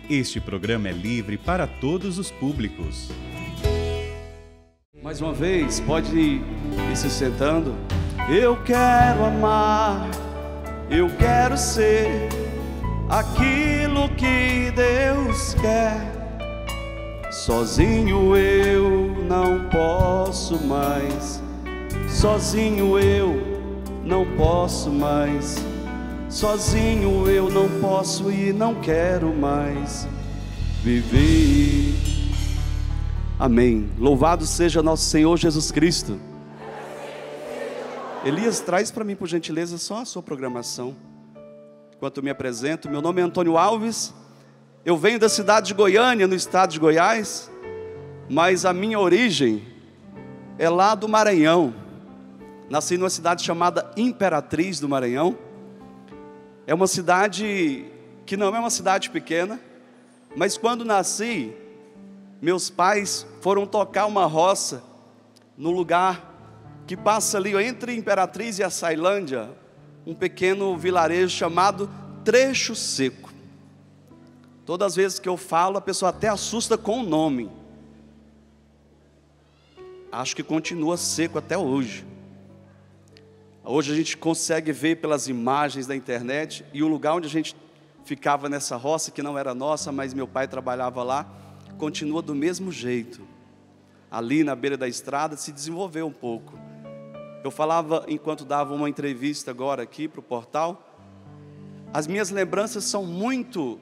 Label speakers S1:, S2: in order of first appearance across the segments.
S1: Este programa é livre para todos os públicos.
S2: Mais uma vez, pode ir se sentando. Eu quero amar, eu quero ser aquilo que Deus quer. Sozinho eu não posso mais, sozinho eu não posso mais, sozinho eu não posso e não quero mais viver. Amém. Louvado seja nosso Senhor Jesus Cristo. Elias, traz para mim, por gentileza, só a sua programação. Enquanto eu me apresento, meu nome é Antônio Alves. Eu venho da cidade de Goiânia, no estado de Goiás, mas a minha origem é lá do Maranhão. Nasci numa cidade chamada Imperatriz do Maranhão. É uma cidade que não é uma cidade pequena, mas quando nasci, meus pais foram tocar uma roça no lugar que passa ali entre Imperatriz e Açailândia, um pequeno vilarejo chamado Trecho Seco. Todas as vezes que eu falo, a pessoa até assusta com o nome. Acho que continua seco até hoje. Hoje a gente consegue ver pelas imagens da internet, e o lugar onde a gente ficava nessa roça, que não era nossa, mas meu pai trabalhava lá, continua do mesmo jeito. Ali na beira da estrada se desenvolveu um pouco. Eu falava enquanto dava uma entrevista agora aqui para o portal, as minhas lembranças são muito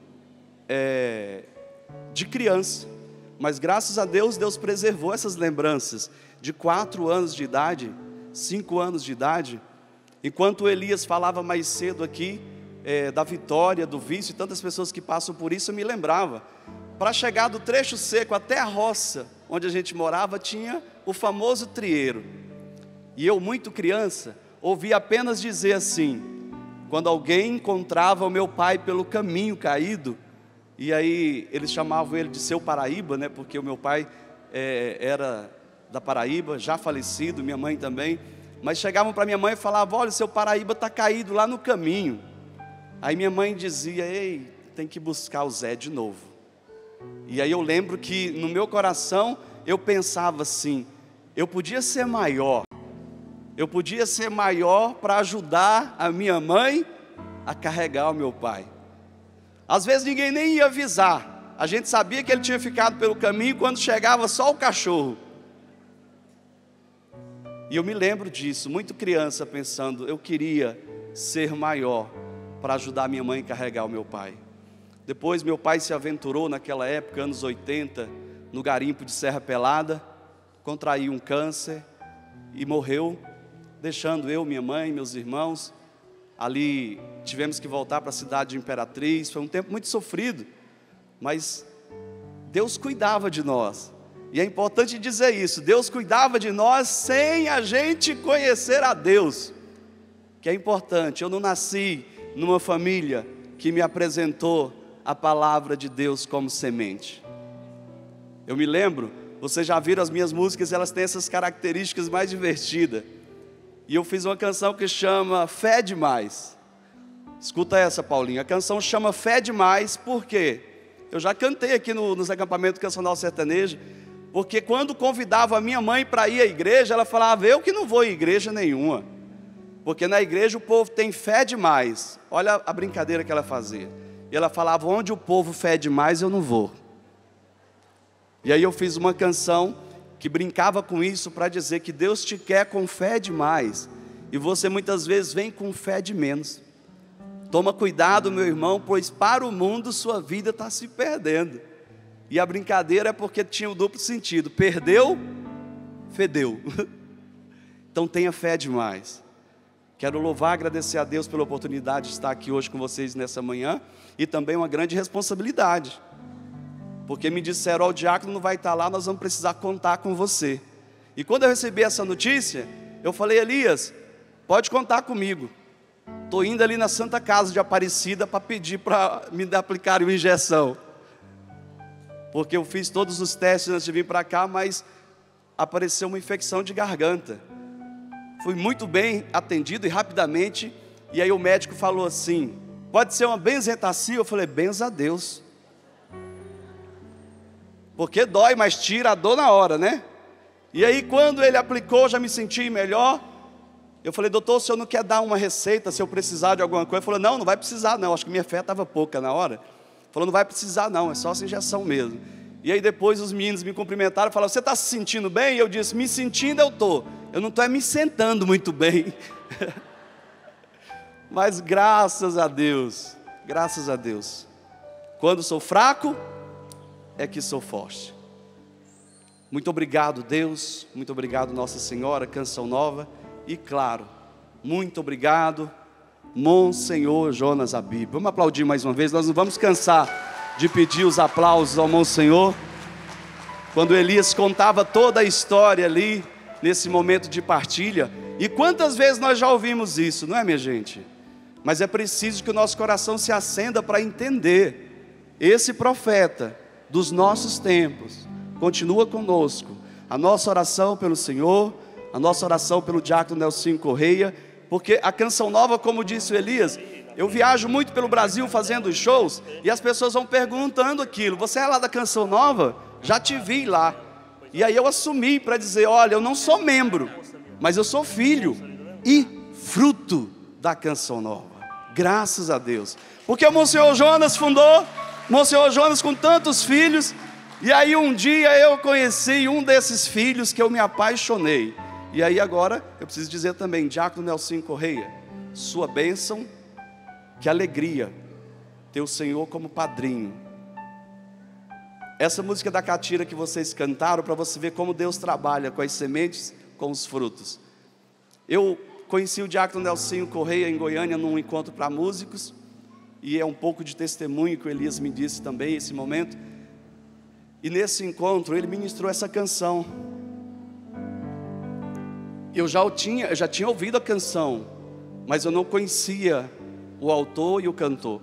S2: de criança, mas graças a Deus, Deus preservou essas lembranças de 4 anos de idade, 5 anos de idade. Enquanto o Elias falava mais cedo aqui, da vitória, do vício, e tantas pessoas que passam por isso, eu me lembrava. Para chegar do Trecho Seco até a roça, onde a gente morava, tinha o famoso trieiro. E eu, muito criança, ouvia apenas dizer assim, quando alguém encontrava o meu pai pelo caminho caído, e aí eles chamavam ele de Seu Paraíba, né, porque o meu pai era da Paraíba, já falecido, minha mãe também, mas chegavam para minha mãe e falavam, olha, Seu Paraíba está caído lá no caminho. Aí minha mãe dizia, ei, tem que buscar o Zé de novo. E aí eu lembro que no meu coração eu pensava assim, eu podia ser maior para ajudar a minha mãe a carregar o meu pai. Às vezes ninguém nem ia avisar, a gente sabia que ele tinha ficado pelo caminho, quando chegava só o cachorro. E eu me lembro disso, muito criança, pensando, eu queria ser maior para ajudar minha mãe a carregar o meu pai. Depois meu pai se aventurou naquela época, anos 80, no garimpo de Serra Pelada, contraiu um câncer e morreu, deixando eu, minha mãe, meus irmãos. Ali tivemos que voltar para a cidade de Imperatriz, foi um tempo muito sofrido, mas Deus cuidava de nós. E é importante dizer isso, Deus cuidava de nós sem a gente conhecer a Deus, que é importante. Eu não nasci numa família que me apresentou a palavra de Deus como semente. Eu me lembro, vocês já viram as minhas músicas, elas têm essas características mais divertidas. E eu fiz uma canção que chama Fé Demais. Escuta essa, Paulinho. A canção chama Fé Demais, por quê? Eu já cantei aqui nos acampamentos Cancional Sertanejo, porque quando convidava a minha mãe para ir à igreja, ela falava, eu que não vou em igreja nenhuma, porque na igreja o povo tem fé demais. Olha a brincadeira que ela fazia. E ela falava, onde o povo fé demais, eu não vou. E aí eu fiz uma canção que brincava com isso, para dizer que Deus te quer com fé demais, e você muitas vezes vem com fé de menos. Toma cuidado, meu irmão, pois para o mundo sua vida está se perdendo. E a brincadeira é porque tinha o duplo sentido, perdeu, fedeu. Então tenha fé demais. Quero louvar e agradecer a Deus pela oportunidade de estar aqui hoje com vocês nessa manhã, e também uma grande responsabilidade, porque me disseram, ó, o diácono não vai estar lá, nós vamos precisar contar com você. E quando eu recebi essa notícia, eu falei, Elias, pode contar comigo. Estou indo ali na Santa Casa de Aparecida para pedir para me aplicar uma injeção, porque eu fiz todos os testes antes de vir para cá, mas apareceu uma infecção de garganta. Fui muito bem atendido e rapidamente, e aí o médico falou assim, pode ser uma benzetacil? Eu falei, benza a Deus. porque dói, mas tira a dor na hora, né? E aí quando ele aplicou, já me senti melhor. Eu falei, doutor, o senhor não quer dar uma receita se eu precisar de alguma coisa? Ele falou, não, não vai precisar não, acho que minha fé estava pouca na hora. Ele falou, não vai precisar não, é só essa injeção mesmo. E aí depois os meninos me cumprimentaram e falaram, você está se sentindo bem? E eu disse, me sentindo eu estou. Eu não estou me sentando muito bem. Mas graças a Deus, quando sou fraco, é que sou forte. Muito obrigado, Deus, muito obrigado, Nossa Senhora, Canção Nova. E claro, muito obrigado, Monsenhor Jonas Abib. Vamos aplaudir mais uma vez, nós não vamos cansar de pedir os aplausos ao Monsenhor. Quando Elias contava toda a história ali, nesse momento de partilha. E quantas vezes nós já ouvimos isso, não é, minha gente? Mas é preciso que o nosso coração se acenda para entender. Esse profeta dos nossos tempos continua conosco. A nossa oração pelo Senhor, a nossa oração pelo diácono Nelsinho Correia, porque a Canção Nova, como disse o Elias, eu viajo muito pelo Brasil fazendo shows, e as pessoas vão perguntando aquilo, você é lá da Canção Nova? Já te vi lá. E aí eu assumi para dizer, olha, eu não sou membro, mas eu sou filho e fruto da Canção Nova. Graças a Deus. Porque o Monsenhor Jonas fundou, Monsenhor Jonas com tantos filhos, e aí um dia eu conheci um desses filhos que eu me apaixonei. E aí agora, eu preciso dizer também, diácono Nelsinho Correia, sua bênção, que alegria ter o Senhor como padrinho. Essa música da catira que vocês cantaram, para você ver como Deus trabalha com as sementes, com os frutos. Eu conheci o diácono Nelsinho Correia em Goiânia, num encontro para músicos, e é um pouco de testemunho que o Elias me disse também, esse momento. E nesse encontro, ele ministrou essa canção. Eu já tinha ouvido a canção, mas eu não conhecia o autor e o cantor.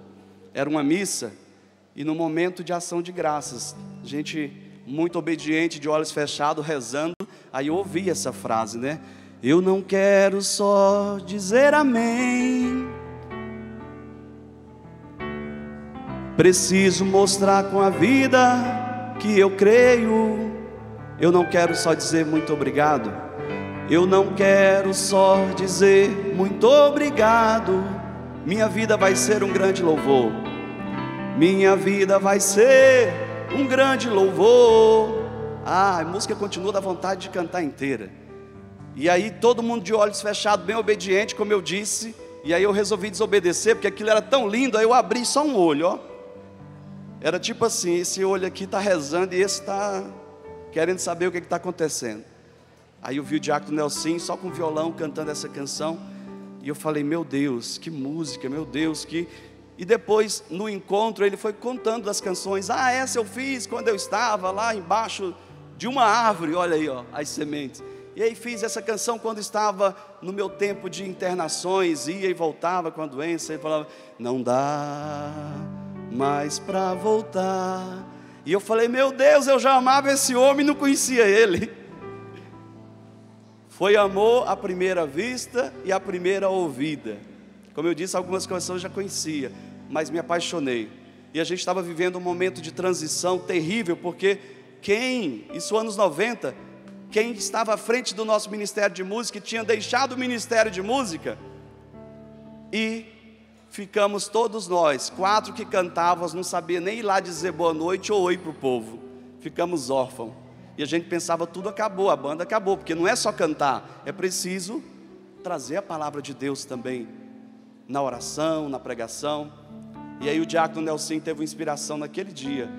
S2: Era uma missa, e no momento de ação de graças, gente muito obediente, de olhos fechados, rezando, aí eu ouvi essa frase, né? Eu não quero só dizer amém, preciso mostrar com a vida que eu creio. Eu não quero só dizer muito obrigado, eu não quero só dizer muito obrigado. Minha vida vai ser um grande louvor, minha vida vai ser um grande louvor. A música continua, da vontade de cantar inteira. E aí todo mundo de olhos fechados, bem obediente, como eu disse. E aí eu resolvi desobedecer, porque aquilo era tão lindo. Aí eu abri só um olho, ó. Era tipo assim, esse olho aqui está rezando e esse está querendo saber o que está acontecendo. Aí eu vi o diácono Nelsinho só com violão cantando essa canção. E eu falei, meu Deus, que música, meu Deus, que... E depois, no encontro, ele foi contando das canções. Ah, essa eu fiz quando eu estava lá embaixo de uma árvore, olha aí, ó, as sementes. E aí fiz essa canção quando estava no meu tempo de internações, ia e voltava com a doença, e falava, não dá mais para voltar. E eu falei, meu Deus, eu já amava esse homem e não conhecia ele. Foi amor à primeira vista e à primeira ouvida. Como eu disse, algumas canções eu já conhecia, mas me apaixonei. E a gente estava vivendo um momento de transição terrível, porque isso anos 90, quem estava à frente do nosso Ministério de Música, tinha deixado o Ministério de Música, e ficamos todos nós, 4 que cantávamos, não sabia nem ir lá dizer boa noite ou oi para o povo, ficamos órfãos. E a gente pensava, tudo acabou, a banda acabou, porque não é só cantar, é preciso trazer a palavra de Deus também, na oração, na pregação. E aí o diácono Nelsinho teve uma inspiração naquele dia,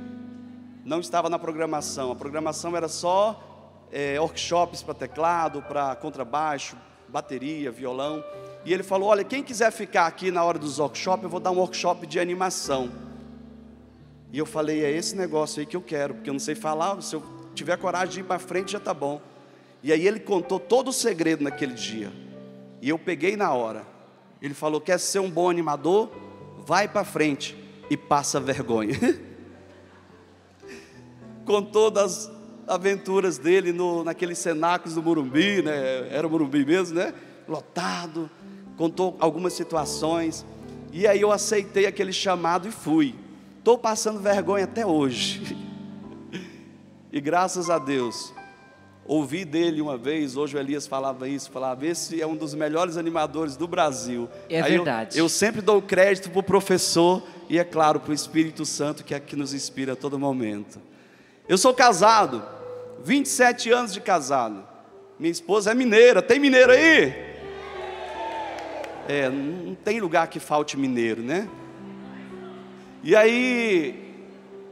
S2: não estava na programação, a programação era só workshops para teclado, para contrabaixo, bateria, violão. E ele falou, olha, quem quiser ficar aqui na hora dos workshops, eu vou dar um workshop de animação. E eu falei, é esse negócio aí que eu quero, porque eu não sei falar, se eu tiver coragem de ir para frente já está bom. E aí ele contou todo o segredo naquele dia, e eu peguei na hora. Ele falou, quer ser um bom animador? Vai para frente e passa vergonha. Contou das aventuras dele naqueles cenáculos do Morumbi, né? Era o Morumbi mesmo, né? Lotado. Contou algumas situações. E aí eu aceitei aquele chamado e fui. Estou passando vergonha até hoje. E graças a Deus, ouvi dele uma vez, hoje o Elias falava isso, falava, esse é um dos melhores animadores do Brasil.
S3: É verdade.
S2: Eu sempre dou crédito para o professor e, é claro, para o Espírito Santo, que é que nos inspira a todo momento. Eu sou casado, 27 anos de casado. Minha esposa é mineira, tem mineiro aí? Não tem lugar que falte mineiro, né? E aí,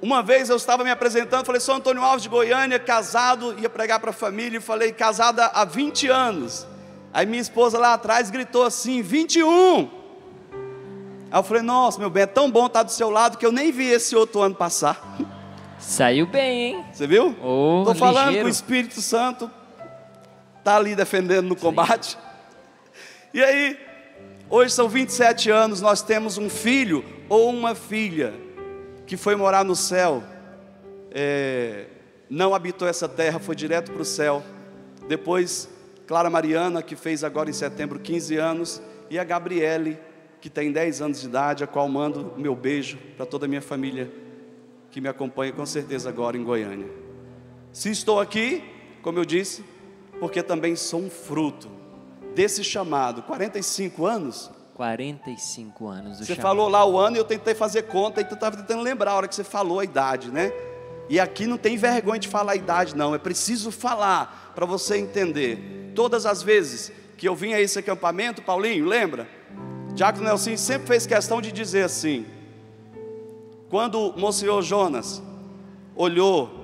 S2: uma vez eu estava me apresentando, falei, sou Antônio Alves de Goiânia, casado, ia pregar para a família, e falei, casada há 20 anos. Aí minha esposa lá atrás gritou assim, 21. Aí eu falei, nossa, meu bem, é tão bom estar do seu lado que eu nem vi esse outro ano passar.
S3: Saiu bem, hein?
S2: Você viu? Estou falando
S3: ligeiro.
S2: que o Espírito Santo está ali defendendo no combate. E aí, hoje são 27 anos, nós temos um filho ou uma filha que foi morar no céu, não habitou essa terra, foi direto para o céu. Depois, Clara Mariana, que fez agora em setembro 15 anos, e a Gabriele, que tem 10 anos de idade, a qual mando o meu beijo para toda a minha família, que me acompanha com certeza agora em Goiânia. Se estou aqui, como eu disse, porque também sou um fruto desse chamado, 45 anos.
S3: 45 anos do
S2: Você
S3: chamado.
S2: falou lá o ano e eu tentei fazer conta, e tu estava tentando lembrar a hora que você falou a idade, né? E aqui não tem vergonha de falar a idade, não, é preciso falar para você entender. Todas as vezes que eu vim a esse acampamento, Paulinho, lembra? Diácono Nelson sempre fez questão de dizer assim, quando o Monsenhor Jonas olhou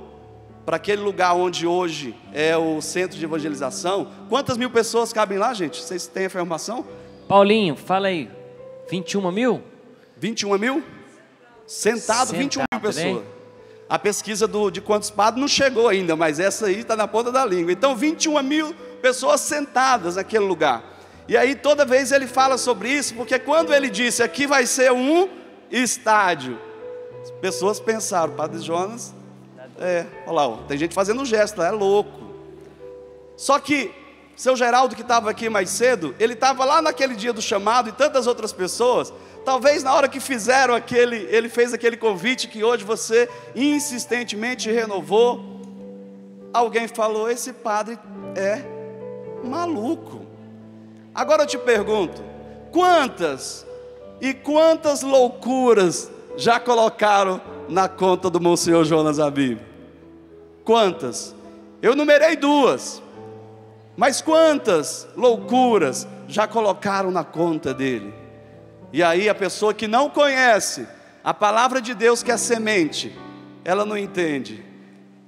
S2: para aquele lugar onde hoje é o centro de evangelização, quantas mil pessoas cabem lá, gente? Vocês têm a informação?
S3: Paulinho, fala aí, 21 mil?
S2: 21 mil? Sentado 21 mil pessoas.
S3: Né?
S2: A pesquisa de quantos padres não chegou ainda, mas essa aí está na ponta da língua. Então 21 mil pessoas sentadas naquele lugar. E aí toda vez ele fala sobre isso, porque quando ele disse, aqui vai ser um estádio, as pessoas pensaram, Padre Jonas, olha lá, ó, tem gente fazendo um gesto, é louco. Só que seu Geraldo, que estava aqui mais cedo, ele estava lá naquele dia do chamado, e tantas outras pessoas, talvez na hora que fizeram ele fez aquele convite que hoje você insistentemente renovou, alguém falou, esse padre é maluco. Agora eu te pergunto, quantas loucuras já colocaram na conta do Monsenhor Jonas Abib? Quantas? Eu numerei 2, mas quantas loucuras já colocaram na conta dele? E aí a pessoa que não conhece a palavra de Deus, que é a semente, ela não entende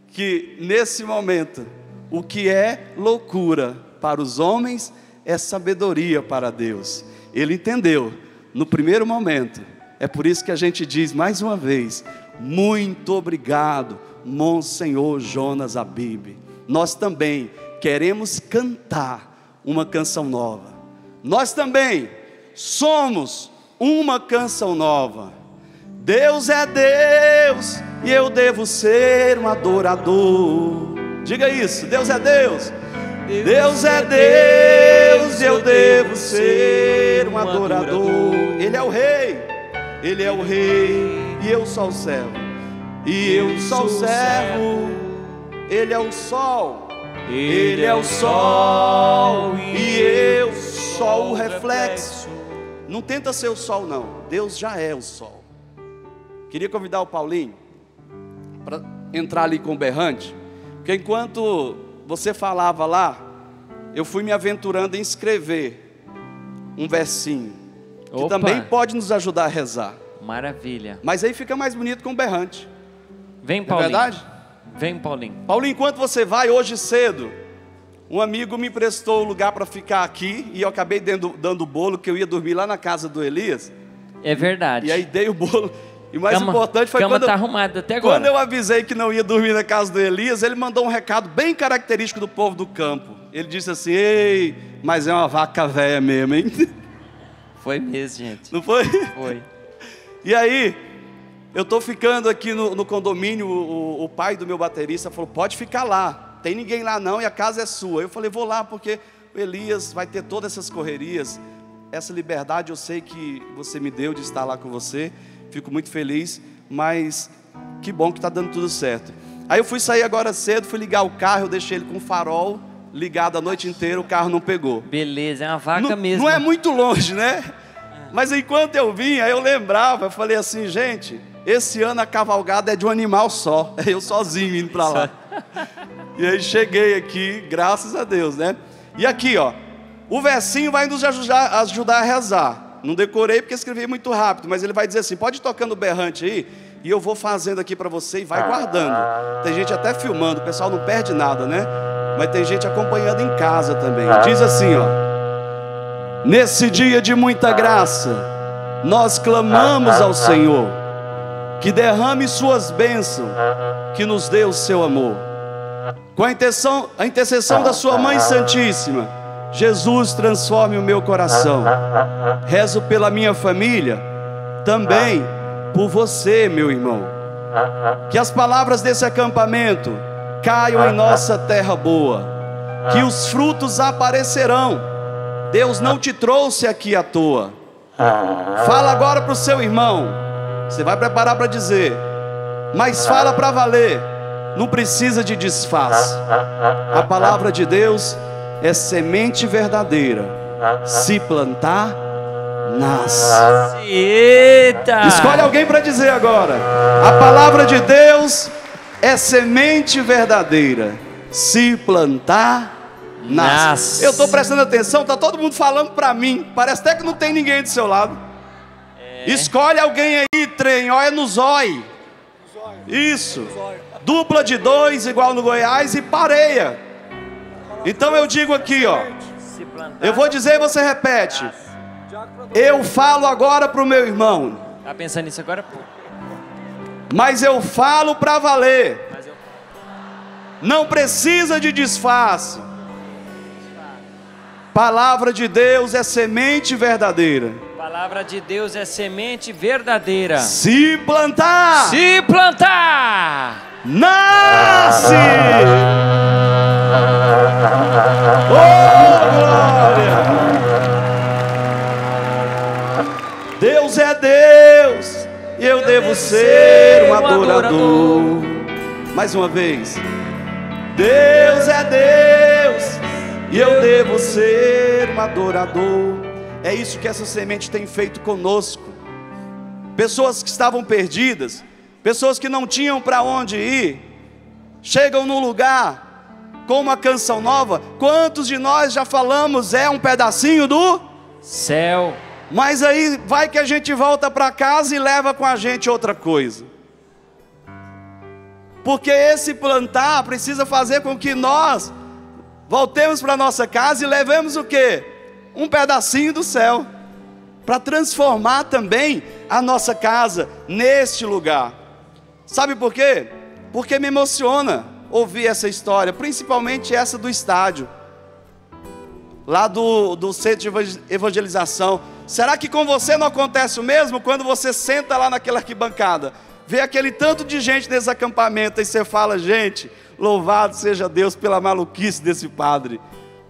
S2: que nesse momento o que é loucura para os homens é sabedoria para Deus. Ele entendeu no primeiro momento. É por isso que a gente diz mais uma vez, muito obrigado, Monsenhor Jonas Abib. Nós também queremos cantar uma canção nova. Nós também somos uma canção nova. Deus é Deus e eu devo ser um adorador. Diga isso, Deus é Deus. Deus é Deus e eu devo ser um adorador. Ele é o Rei, Ele é o Rei e eu sou o servo. E eu sou o servo, Ele é o sol. Ele é o sol e eu sou o reflexo. Não tenta ser o sol não, Deus já é o sol. Queria convidar o Paulinho para entrar ali com o berrante, porque enquanto você falava lá, eu fui me aventurando em escrever um versinho, que também pode nos ajudar a rezar.
S3: Maravilha.
S2: Mas aí fica mais bonito com o berrante.
S3: Vem, Paulinho.
S2: É verdade?
S3: Vem, Paulinho.
S2: Paulinho, enquanto você vai, hoje cedo, um amigo me emprestou o lugar para ficar aqui, e eu acabei dando o bolo, que eu ia dormir lá na casa do Elias.
S3: É verdade.
S2: E aí dei o bolo. E o mais importante foi
S3: quando tá arrumada até agora.
S2: Quando eu avisei que não ia dormir na casa do Elias, ele mandou um recado bem característico do povo do campo. Ele disse assim, ei, mas é uma vaca velha mesmo, hein?
S3: Foi mesmo, gente.
S2: Não foi?
S3: Foi.
S2: E aí, eu estou ficando aqui no condomínio, o pai do meu baterista falou, pode ficar lá, tem ninguém lá não e a casa é sua. Eu falei, vou lá porque o Elias vai ter todas essas correrias, essa liberdade eu sei que você me deu de estar lá com você. Fico muito feliz, mas que bom que está dando tudo certo. Aí eu fui sair agora cedo, fui ligar o carro, eu deixei ele com o farol ligado a noite inteira, o carro não pegou.
S3: Beleza, é uma vaca mesmo.
S2: Não é muito longe, né? Mas enquanto eu vinha, eu lembrava, eu falei assim, gente, esse ano a cavalgada é de um animal só, é eu sozinho indo para lá. E aí cheguei aqui, graças a Deus, né? E aqui, ó, o versinho vai nos ajudar a rezar. Não decorei porque escrevi muito rápido, mas ele vai dizer assim, pode ir tocando o berrante aí, e eu vou fazendo aqui para você e vai guardando. Tem gente até filmando, o pessoal não perde nada, né? Mas tem gente acompanhando em casa também. Diz assim, ó: nesse dia de muita graça, nós clamamos ao Senhor, que derrame suas bênçãos, que nos dê o seu amor. Com a intercessão da sua Mãe Santíssima, Jesus, transforme o meu coração. Rezo pela minha família, também por você, meu irmão. Que as palavras desse acampamento caiam em nossa terra boa, que os frutos aparecerão. Deus não te trouxe aqui à toa. Fala agora para o seu irmão. Você vai preparar para dizer, mas fala para valer. Não precisa de disfarce. A palavra de Deus é semente verdadeira. Se plantar, nasce.
S3: Eita!
S2: Escolhe alguém para dizer agora. A palavra de Deus é semente verdadeira. Se plantar, nasce. Eu estou prestando atenção, está todo mundo falando para mim. Parece até que não tem ninguém do seu lado. Escolhe alguém aí, trem, olha no zóio. Isso. Dupla de 2 igual no Goiás e pareia. Então eu digo aqui, ó. Eu vou dizer e você repete. Eu falo agora para o meu irmão.
S3: Tá pensando nisso agora?
S2: Mas eu falo para valer. Não precisa de disfarce. Palavra de Deus é semente verdadeira.
S3: Palavra de Deus é semente verdadeira.
S2: Se plantar,
S3: se plantar,
S2: nasce. Oh, glória! Deus é Deus e eu devo ser um adorador. Mais uma vez. Deus é Deus e eu devo ser um adorador. É isso que essa semente tem feito conosco. Pessoas que estavam perdidas, pessoas que não tinham para onde ir, chegam num lugar com uma canção nova. Quantos de nós já falamos, é um pedacinho do
S3: céu?
S2: Mas aí vai que a gente volta para casa e leva com a gente outra coisa. Porque esse plantar precisa fazer com que nós voltemos para nossa casa e levemos o quê? Um pedacinho do céu, para transformar também a nossa casa neste lugar. Sabe por quê? Porque me emociona ouvir essa história, principalmente essa do estádio, lá do centro de evangelização. Será que com você não acontece o mesmo? Quando você senta lá naquela arquibancada, vê aquele tanto de gente nesse acampamento, e você fala, gente, louvado seja Deus pela maluquice desse padre.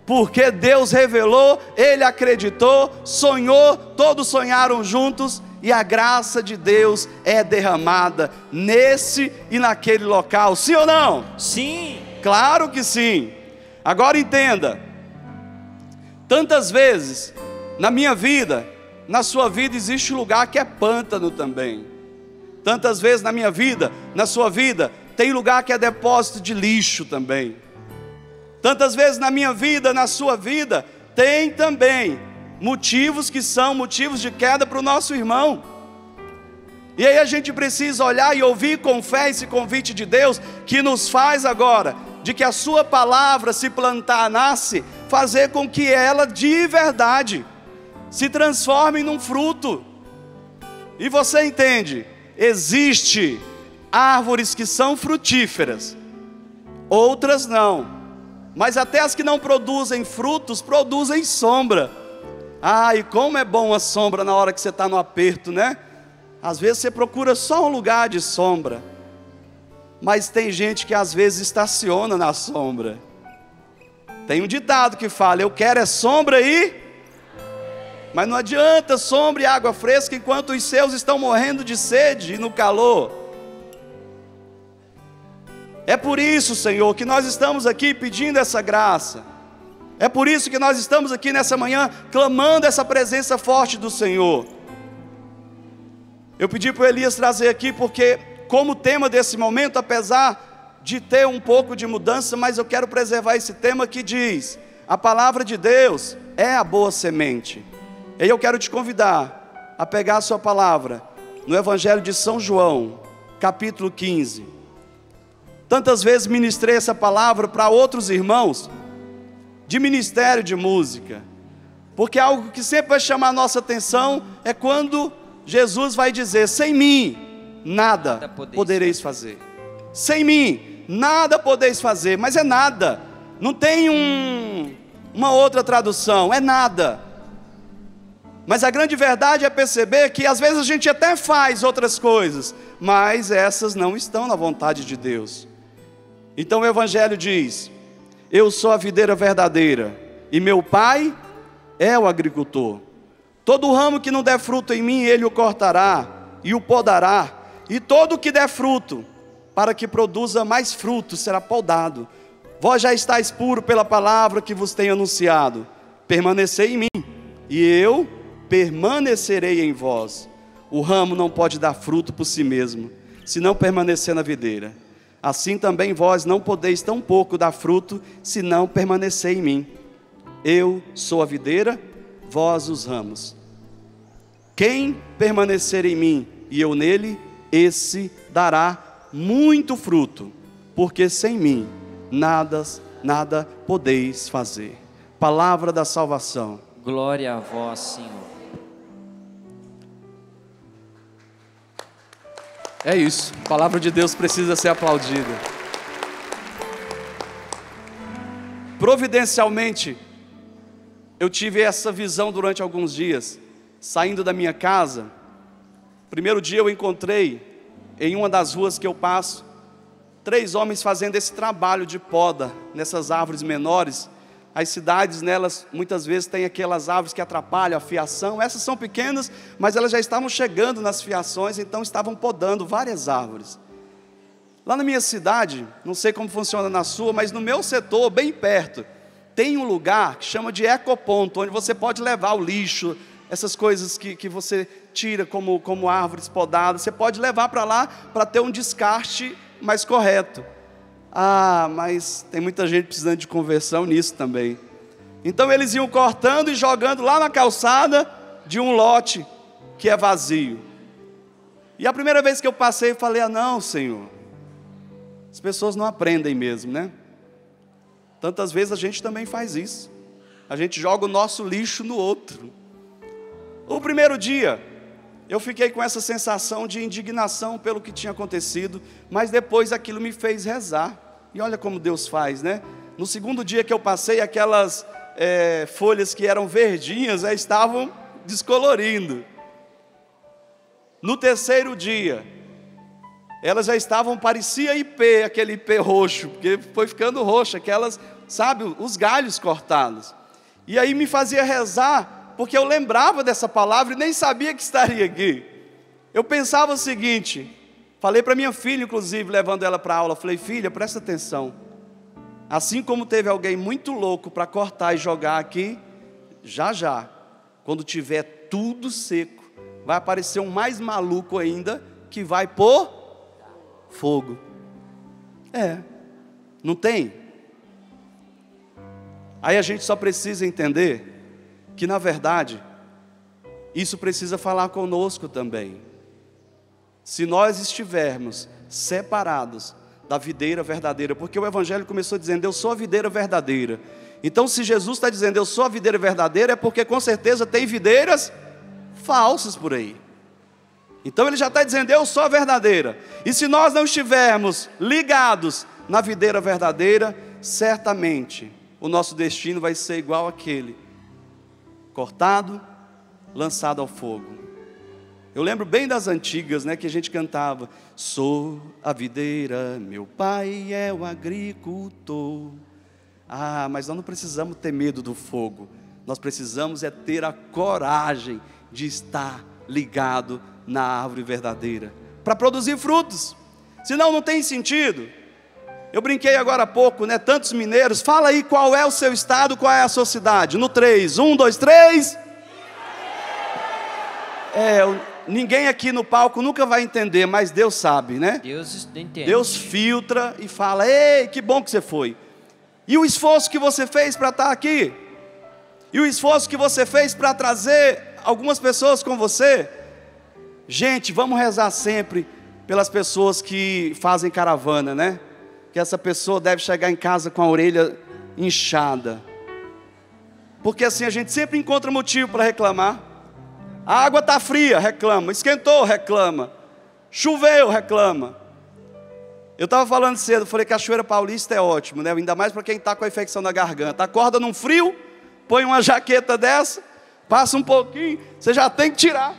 S2: Porque Deus revelou, Ele acreditou, sonhou, todos sonharam juntos, e a graça de Deus é derramada nesse e naquele local. Sim ou não?
S3: Sim.
S2: Claro que sim. Agora entenda. Tantas vezes, na minha vida, na sua vida, existe um lugar que é pântano também. Tantas vezes na minha vida, na sua vida, tem lugar que é depósito de lixo também. Tantas vezes na minha vida, na sua vida, tem também motivos que são motivos de queda para o nosso irmão. E aí a gente precisa olhar e ouvir com fé esse convite de Deus, que nos faz agora, de que a sua palavra, se plantar, nasce, fazer com que ela de verdade se transforme num fruto. E você entende? Existe árvores que são frutíferas, outras não. Mas até as que não produzem frutos, produzem sombra. Ah, e como é bom a sombra na hora que você está no aperto, né? Às vezes você procura só um lugar de sombra. Mas tem gente que às vezes estaciona na sombra. Tem um ditado que fala, eu quero é sombra aí. Mas não adianta sombra e água fresca enquanto os seus estão morrendo de sede e no calor. É por isso, Senhor, que nós estamos aqui pedindo essa graça. É por isso que nós estamos aqui nessa manhã clamando essa presença forte do Senhor. Eu pedi para o Elias trazer aqui porque, como tema desse momento, apesar de ter um pouco de mudança, mas eu quero preservar esse tema que diz: a palavra de Deus é a boa semente. E eu quero te convidar a pegar a sua palavra no Evangelho de São João, capítulo 15. Tantas vezes ministrei essa palavra para outros irmãos de ministério de música, porque algo que sempre vai chamar a nossa atenção é quando Jesus vai dizer: sem mim nada podereis fazer. Sem mim nada podeis fazer. Mas é nada, não tem uma outra tradução, é nada. Mas a grande verdade é perceber que às vezes a gente até faz outras coisas, mas essas não estão na vontade de Deus. Então o Evangelho diz: eu sou a videira verdadeira, e meu Pai é o agricultor. Todo ramo que não der fruto em mim, Ele o cortará e o podará. E todo que der fruto, para que produza mais fruto, será podado. Vós já estáis puros pela palavra que vos tenho anunciado. Permanecei em mim, e eu permanecerei em vós. O ramo não pode dar fruto por si mesmo, se não permanecer na videira. Assim também vós não podeis tão pouco dar fruto, se não permanecer em mim. Eu sou a videira, vós os ramos. Quem permanecer em mim e eu nele, esse dará muito fruto, porque sem mim nada podeis fazer. Palavra da salvação.
S3: Glória a vós, Senhor.
S2: É isso, a palavra de Deus precisa ser aplaudida. Providencialmente, eu tive essa visão durante alguns dias, saindo da minha casa. Primeiro dia eu encontrei, em uma das ruas que eu passo, 3 homens fazendo esse trabalho de poda, nessas árvores menores. As cidades nelas, muitas vezes, têm aquelas árvores que atrapalham a fiação. Essas são pequenas, mas elas já estavam chegando nas fiações, então estavam podando várias árvores. Lá na minha cidade, não sei como funciona na sua, mas no meu setor, bem perto, tem um lugar que chama de ecoponto, onde você pode levar o lixo, essas coisas que você tira como árvores podadas, você pode levar para lá para ter um descarte mais correto. Ah, mas tem muita gente precisando de conversão nisso também. Então eles iam cortando e jogando lá na calçada de um lote que é vazio. E a primeira vez que eu passei, eu falei: ah não, Senhor, as pessoas não aprendem mesmo, né? Tantas vezes a gente também faz isso. A gente joga o nosso lixo no outro. O primeiro dia, eu fiquei com essa sensação de indignação pelo que tinha acontecido, mas depois aquilo me fez rezar. E olha como Deus faz, né? No segundo dia que eu passei, aquelas folhas que eram verdinhas estavam descolorindo. No terceiro dia, elas já estavam, parecia ipê, aquele ipê roxo, porque foi ficando roxo, aquelas, sabe, os galhos cortados. E aí me fazia rezar, porque eu lembrava dessa palavra e nem sabia que estaria aqui. Eu pensava o seguinte, falei para minha filha, inclusive, levando ela para a aula, falei: filha, presta atenção, assim como teve alguém muito louco para cortar e jogar aqui, já, quando tiver tudo seco, vai aparecer um mais maluco ainda, que vai pôr fogo. Não tem? Aí a gente só precisa entender que, na verdade, isso precisa falar conosco também. Se nós estivermos separados da videira verdadeira, porque o Evangelho começou dizendo: eu sou a videira verdadeira. Então, se Jesus está dizendo eu sou a videira verdadeira, é porque com certeza tem videiras falsas por aí. Então ele já está dizendo: eu sou a verdadeira. E se nós não estivermos ligados na videira verdadeira, certamente o nosso destino vai ser igual àquele, cortado, lançado ao fogo. Eu lembro bem das antigas, né, que a gente cantava: sou a videira, meu pai é o agricultor. Ah, mas nós não precisamos ter medo do fogo. Nós precisamos é ter a coragem de estar ligado na árvore verdadeira, para produzir frutos. Senão não tem sentido. Eu brinquei agora há pouco, né? Tantos mineiros. Fala aí qual é o seu estado, qual é a sua cidade. No 3, 1, 2, 3. Ninguém aqui no palco nunca vai entender, mas Deus sabe, né?
S3: Deus entende.
S2: Deus filtra e fala: ei, que bom que você foi. E o esforço que você fez para estar aqui? E o esforço que você fez para trazer algumas pessoas com você? Gente, vamos rezar sempre pelas pessoas que fazem caravana, né? Que essa pessoa deve chegar em casa com a orelha inchada. Porque assim a gente sempre encontra motivo para reclamar. A água está fria, reclama. Esquentou, reclama. Choveu, reclama. Eu estava falando cedo, falei que a Cachoeira Paulista é ótimo, né? Ainda mais para quem está com a infecção na garganta. Acorda num frio, põe uma jaqueta dessa, passa um pouquinho, você já tem que tirar.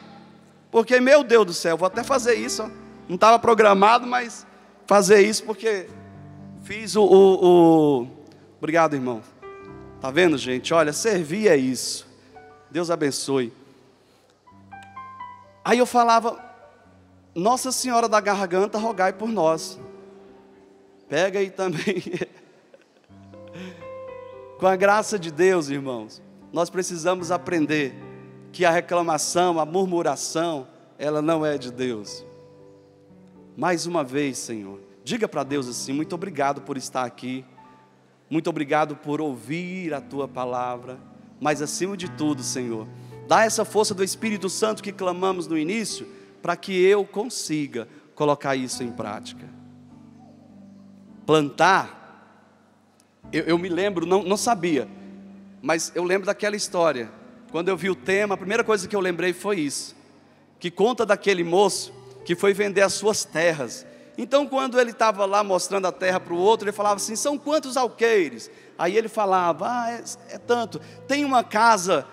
S2: Porque, meu Deus do céu, vou até fazer isso. Ó. Não estava programado, mas fazer isso porque fiz Obrigado, irmão. Tá vendo, gente? Olha, servir é isso. Deus abençoe. Aí eu falava: Nossa Senhora da Garganta, rogai por nós. Pega aí também. Com a graça de Deus, irmãos, nós precisamos aprender que a reclamação, a murmuração, ela não é de Deus. Mais uma vez, Senhor, diga para Deus assim: muito obrigado por estar aqui, muito obrigado por ouvir a Tua palavra, mas acima de tudo, Senhor, dá essa força do Espírito Santo que clamamos no início, para que eu consiga colocar isso em prática. Plantar, eu me lembro, não sabia, mas eu lembro daquela história. Quando eu vi o tema, a primeira coisa que eu lembrei foi isso, que conta daquele moço que foi vender as suas terras. Então quando ele estava lá mostrando a terra para o outro, ele falava assim: são quantos alqueires? Aí ele falava: é tanto. Tem uma casa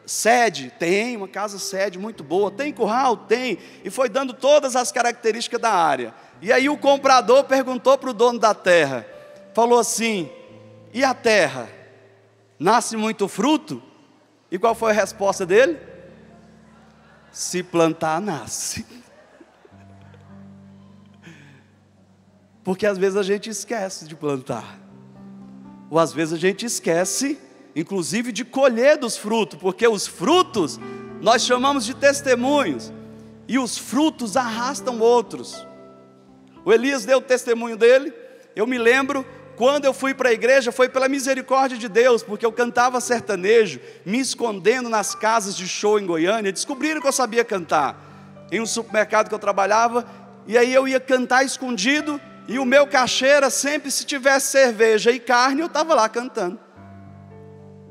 S2: sede? Tem uma casa sede muito boa. Tem curral? Tem. E foi dando todas as características da área. E aí o comprador perguntou para o dono da terra, falou assim: e a terra? Nasce muito fruto? E qual foi a resposta dele? Se plantar, nasce. Porque às vezes a gente esquece de plantar, ou às vezes a gente esquece, inclusive, de colher dos frutos, porque os frutos nós chamamos de testemunhos, e os frutos arrastam outros. O Elias deu o testemunho dele. Eu me lembro, quando eu fui para a igreja, foi pela misericórdia de Deus, porque eu cantava sertanejo, me escondendo nas casas de show em Goiânia. Descobriram que eu sabia cantar, em um supermercado que eu trabalhava, e aí eu ia cantar escondido, e o meu cachê era sempre, se tivesse cerveja e carne, eu estava lá cantando.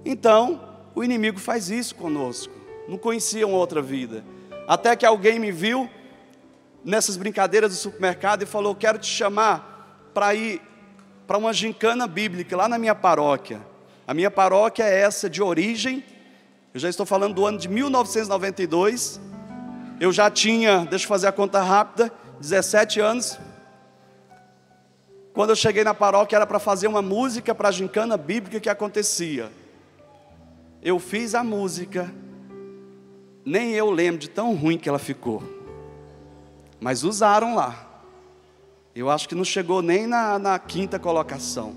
S2: Então, o inimigo faz isso conosco. Não conheciam outra vida. Até que alguém me viu nessas brincadeiras do supermercado e falou: quero te chamar para ir para uma gincana bíblica lá na minha paróquia. A minha paróquia é essa de origem. Eu já estou falando do ano de 1992. Eu já tinha, deixa eu fazer a conta rápida, 17 anos. Quando eu cheguei na paróquia era para fazer uma música para a gincana bíblica que acontecia. Eu fiz a música, nem eu lembro de tão ruim que ela ficou, mas usaram lá. Eu acho que não chegou nem na 5ª colocação,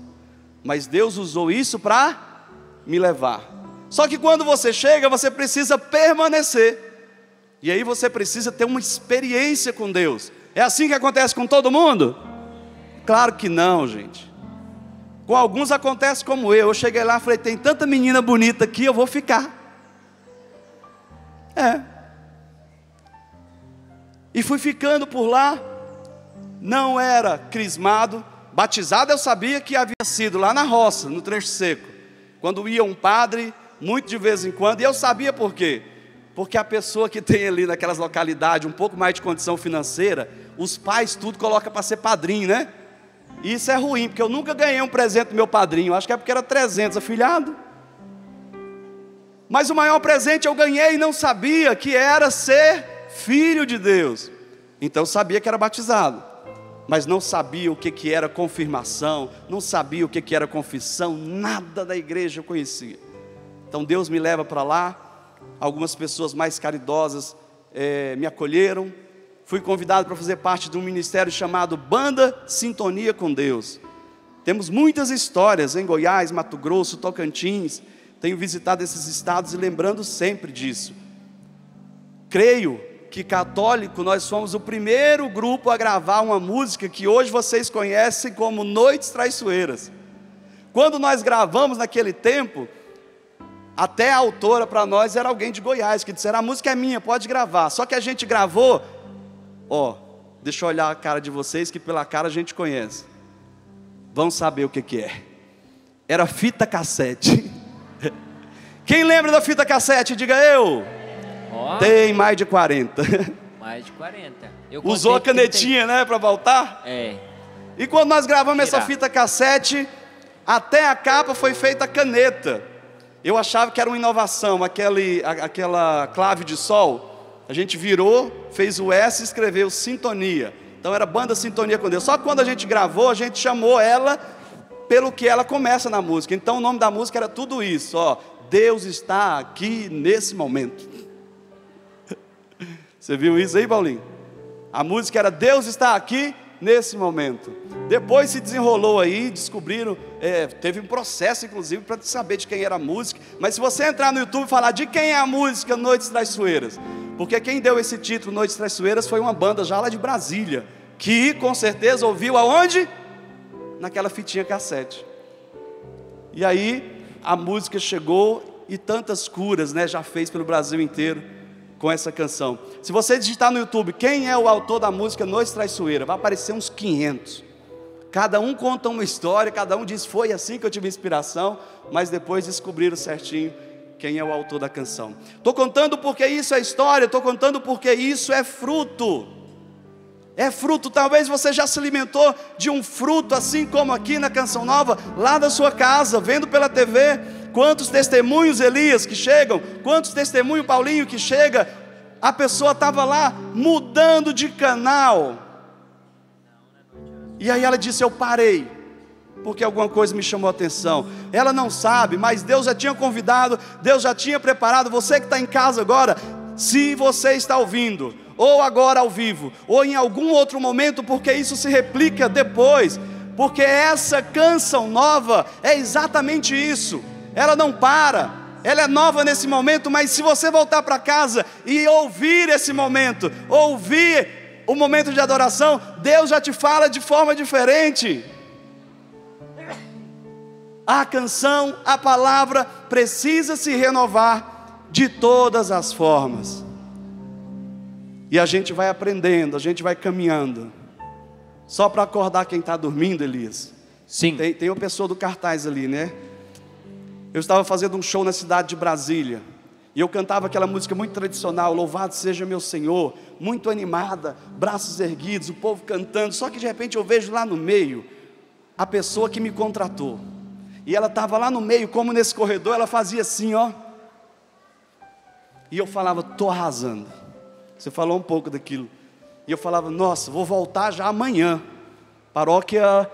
S2: mas Deus usou isso para me levar. Só que quando você chega, você precisa permanecer, e aí você precisa ter uma experiência com Deus. É assim que acontece com todo mundo? Claro que não, gente. Com alguns acontece como eu cheguei lá e falei: tem tanta menina bonita aqui, eu vou ficar. E fui ficando por lá. Não era crismado. Batizado eu sabia que havia sido lá na roça, no Trecho Seco, quando ia um padre, muito de vez em quando. E eu sabia por quê? Porque a pessoa que tem ali naquelas localidades um pouco mais de condição financeira, os pais tudo colocam para ser padrinho, né? E isso é ruim, porque eu nunca ganhei um presente do meu padrinho. Acho que é porque era 300, afilhado. Mas o maior presente eu ganhei e não sabia que era ser filho de Deus. Então eu sabia que era batizado, mas não sabia o que era confirmação, não sabia o que era confissão, nada da igreja eu conhecia. Então Deus me leva para lá. Algumas pessoas mais caridosas me acolheram. Fui convidado para fazer parte de um ministério chamado Banda Sintonia com Deus. Temos muitas histórias em Goiás, Mato Grosso, Tocantins. Tenho visitado esses estados e lembrando sempre disso. Creio que católico, nós fomos o primeiro grupo a gravar uma música que hoje vocês conhecem como Noites Traiçoeiras. Quando nós gravamos naquele tempo, até a autora para nós era alguém de Goiás, que disseram, a música é minha, pode gravar. Só que a gente gravou, deixa eu olhar a cara de vocês, que pela cara a gente conhece. Vão saber o que é. Era fita cassete. Quem lembra da fita cassete? Diga eu. Tem mais de 40.
S3: Mais de 40.
S2: Usou a canetinha, né, para voltar?
S3: É.
S2: E quando nós gravamos essa fita cassete, até a capa foi feita a caneta. Eu achava que era uma inovação, aquela clave de sol. A gente virou, fez o S e escreveu Sintonia. Então era Banda Sintonia com Deus. Só que quando a gente gravou, a gente chamou ela pelo que ela começa na música. Então o nome da música era tudo isso, Deus está aqui nesse momento. Você viu isso aí, Paulinho? A música era Deus está aqui nesse momento. Depois se desenrolou aí, descobriram, teve um processo inclusive para saber de quem era a música. Mas se você entrar no YouTube e falar de quem é a música Noites Traiçoeiras, porque quem deu esse título Noites Traiçoeiras foi uma banda já lá de Brasília, que com certeza ouviu aonde? Naquela fitinha cassete. E aí a música chegou e tantas curas, né, já fez pelo Brasil inteiro com essa canção. Se você digitar no YouTube quem é o autor da música Noites Traiçoeiras, vai aparecer uns 500. Cada um conta uma história, cada um diz foi assim que eu tive inspiração, mas depois descobriram certinho quem é o autor da canção. Estou contando porque isso é história, estou contando porque isso é fruto. É fruto, talvez você já se alimentou de um fruto, assim como aqui na Canção Nova, lá da sua casa, vendo pela TV, quantos testemunhos Elias que chegam, quantos testemunhos Paulinho que chega, a pessoa estava lá mudando de canal, e aí ela disse, eu parei, porque alguma coisa me chamou a atenção. Ela não sabe, mas Deus já tinha convidado, Deus já tinha preparado. Você que está em casa agora, se você está ouvindo, ou agora ao vivo, ou em algum outro momento, porque isso se replica depois, porque essa Canção Nova é exatamente isso. Ela não para, ela é nova nesse momento, mas se você voltar para casa e ouvir esse momento, ouvir o momento de adoração, Deus já te fala de forma diferente. A canção, a palavra precisa se renovar de todas as formas. E a gente vai aprendendo, a gente vai caminhando. Só para acordar quem está dormindo, Elias.
S3: Sim.
S2: Tem uma pessoa do cartaz ali, né? Eu estava fazendo um show na cidade de Brasília, e eu cantava aquela música muito tradicional, Louvado seja meu Senhor, muito animada, braços erguidos, o povo cantando. Só que de repente eu vejo lá no meio a pessoa que me contratou, e ela estava lá no meio, como nesse corredor, ela fazia assim, e eu falava, estou arrasando. Você falou um pouco daquilo, e eu falava, nossa, vou voltar já amanhã, paróquia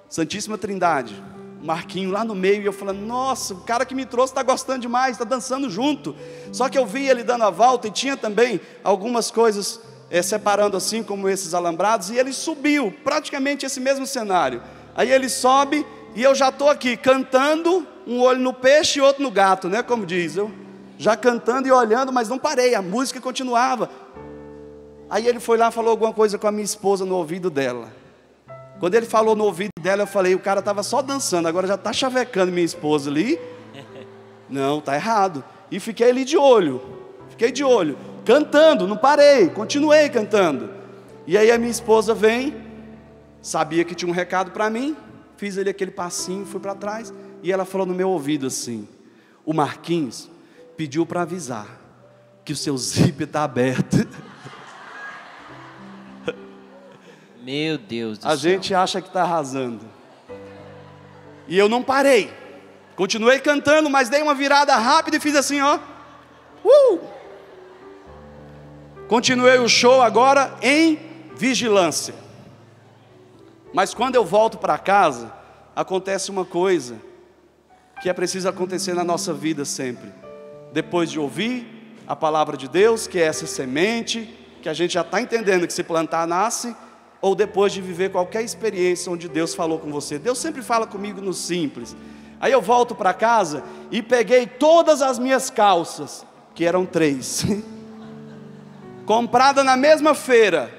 S2: Santíssima Trindade, Marquinho lá no meio, e eu falando, nossa, o cara que me trouxe está gostando demais, está dançando junto. Só que eu vi ele dando a volta, e tinha também algumas coisas separando assim, como esses alambrados, e ele subiu, praticamente esse mesmo cenário. Aí ele sobe, e eu já estou aqui, cantando, um olho no peixe e outro no gato, né, como diz, eu já cantando e olhando, mas não parei, a música continuava. Aí ele foi lá e falou alguma coisa com a minha esposa no ouvido dela. Quando ele falou no ouvido dela, eu falei, o cara estava só dançando, agora já está chavecando minha esposa ali. Não, está errado. E fiquei ali de olho, cantando, não parei, continuei cantando. E aí a minha esposa vem, sabia que tinha um recado para mim, fiz ali aquele passinho, fui para trás, e ela falou no meu ouvido assim, o Marquinhos pediu para avisar que o seu zíper está aberto.
S3: Meu Deus do céu.
S2: A gente acha que está arrasando. E eu não parei. Continuei cantando, mas dei uma virada rápida e fiz assim, Continuei o show agora em vigilância. Mas quando eu volto para casa, acontece uma coisa que é preciso acontecer na nossa vida sempre. Depois de ouvir a palavra de Deus, que é essa semente, que a gente já está entendendo que se plantar nasce, ou depois de viver qualquer experiência onde Deus falou com você. Deus sempre fala comigo no simples. Aí eu volto para casa e peguei todas as minhas calças, que eram 3, comprada na mesma feira.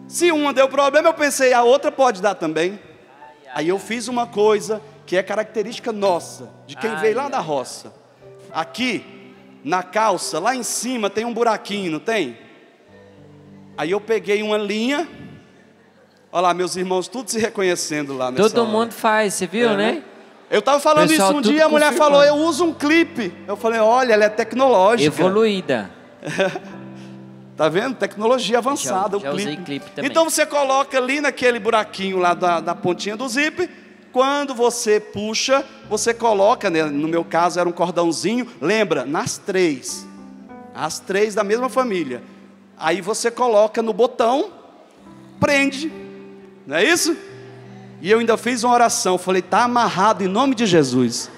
S2: Se uma deu problema, eu pensei, a outra pode dar também. Aí eu fiz uma coisa que é característica nossa, de quem veio lá da roça. Aqui, na calça, lá em cima tem um buraquinho, não tem? Aí eu peguei uma linha. Olha lá, meus irmãos, tudo se reconhecendo lá nessa
S3: Todo mundo faz, você viu, né?
S2: Eu estava falando
S3: Pessoal,
S2: isso um
S3: tudo
S2: dia, a mulher
S3: confirmando.
S2: falou, eu uso um clipe. Eu falei, olha, ela é tecnológica.
S3: Evoluída.
S2: Tá vendo? Tecnologia avançada,
S3: Já
S2: o
S3: usei
S2: clipe.
S3: clipe também.
S2: Então você coloca ali naquele buraquinho lá da pontinha do zíper. Quando você puxa, você coloca, né, no meu caso era um cordãozinho, lembra, nas 3. As 3 da mesma família. Aí você coloca no botão, prende. Não é isso? E eu ainda fiz uma oração, falei, está amarrado em nome de Jesus.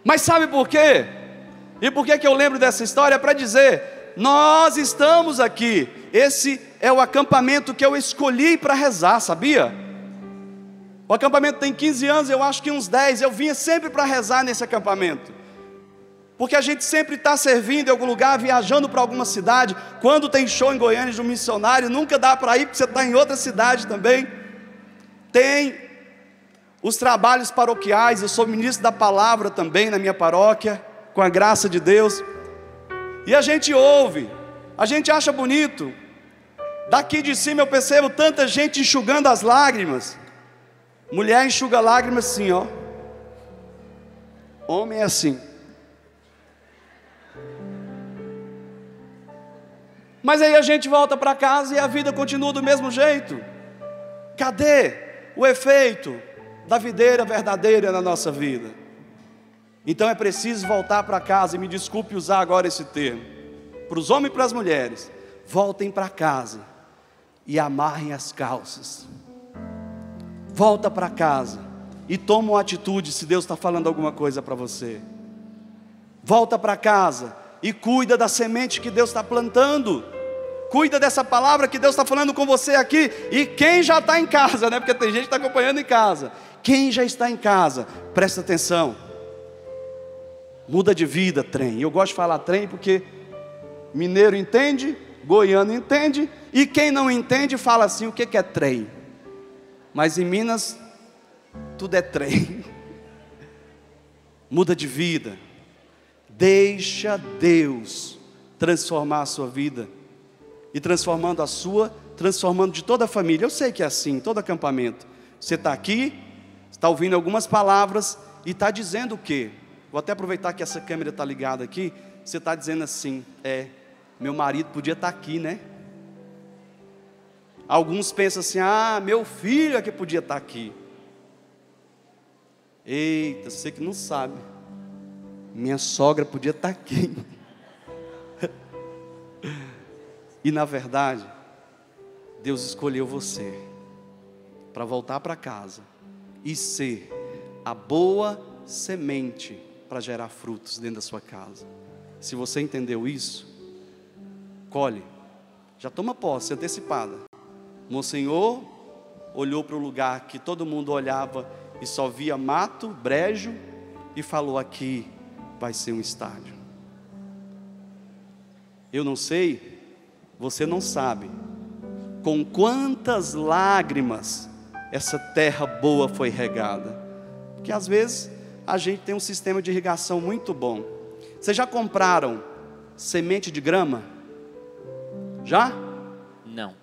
S2: Mas sabe por quê? E por que eu lembro dessa história? Para dizer, nós estamos aqui. Esse é o acampamento que eu escolhi para rezar, sabia? O acampamento tem 15 anos, eu acho que uns 10. Eu vinha sempre para rezar nesse acampamento. Porque a gente sempre está servindo em algum lugar, viajando para alguma cidade. Quando tem show em Goiânia de um missionário, nunca dá para ir, porque você está em outra cidade também. Tem os trabalhos paroquiais, eu sou ministro da palavra também na minha paróquia, com a graça de Deus. E a gente ouve, a gente acha bonito. Daqui de cima eu percebo tanta gente enxugando as lágrimas. Mulher enxuga lágrimas assim, ó. Homem é assim. Mas aí a gente volta para casa e a vida continua do mesmo jeito. Cadê o efeito da videira verdadeira na nossa vida? Então é preciso voltar para casa, e me desculpe usar agora esse termo, para os homens e para as mulheres, voltem para casa e amarrem as calças. Volta para casa e toma uma atitude se Deus está falando alguma coisa para você. Volta para casa e cuida da semente que Deus está plantando. Cuida dessa palavra que Deus está falando com você aqui. E quem já está em casa, né? Porque tem gente que está acompanhando em casa. Quem já está em casa, presta atenção. Muda de vida, trem. Eu gosto de falar trem porque mineiro entende, goiano entende, e quem não entende fala assim, o que é trem? Mas em Minas, tudo é trem. Muda de vida. Deixa Deus transformar a sua vida. E transformando a sua, transformando de toda a família. Eu sei que é assim, todo acampamento. Você está aqui, está ouvindo algumas palavras e está dizendo o quê? Vou até aproveitar que essa câmera está ligada aqui. Você está dizendo assim, meu marido podia estar aqui, né? Alguns pensam assim, meu filho é que podia estar aqui. Eita, você que não sabe, minha sogra podia estar aqui. E na verdade, Deus escolheu você para voltar para casa e ser a boa semente para gerar frutos dentro da sua casa. Se você entendeu isso, colhe, já toma posse antecipada. Monsenhor olhou para o lugar que todo mundo olhava e só via mato, brejo, e falou, aqui vai ser um estádio. Eu não sei, você não sabe com quantas lágrimas essa terra boa foi regada. Porque às vezes a gente tem um sistema de irrigação muito bom. Vocês já compraram semente de grama? Já?
S3: Não.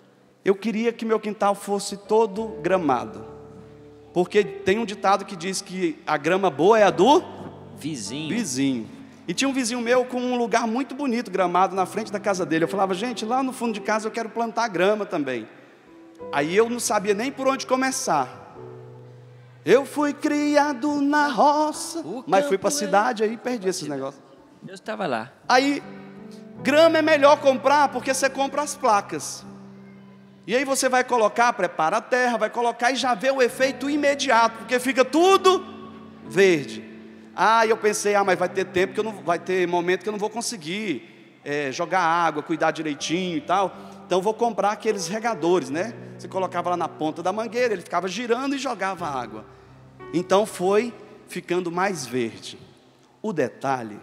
S2: Eu queria que meu quintal fosse todo gramado. Porque tem um ditado que diz que a grama boa é a do vizinho. E tinha um vizinho meu com um lugar muito bonito, gramado, na frente da casa dele. Eu falava, gente, lá no fundo de casa eu quero plantar grama também. Aí eu não sabia nem por onde começar. Eu fui criado na roça, mas fui para a cidade, aí perdi esses negócios.
S3: Eu estava lá.
S2: Aí, grama é melhor comprar, porque você compra as placas. E aí você vai colocar, prepara a terra, vai colocar e já vê o efeito imediato, porque fica tudo verde. Eu pensei, mas vai ter tempo, vai ter momento que eu não vou conseguir jogar água, cuidar direitinho e tal. Então vou comprar aqueles regadores, né? Você colocava lá na ponta da mangueira, ele ficava girando e jogava água. Então foi ficando mais verde. O detalhe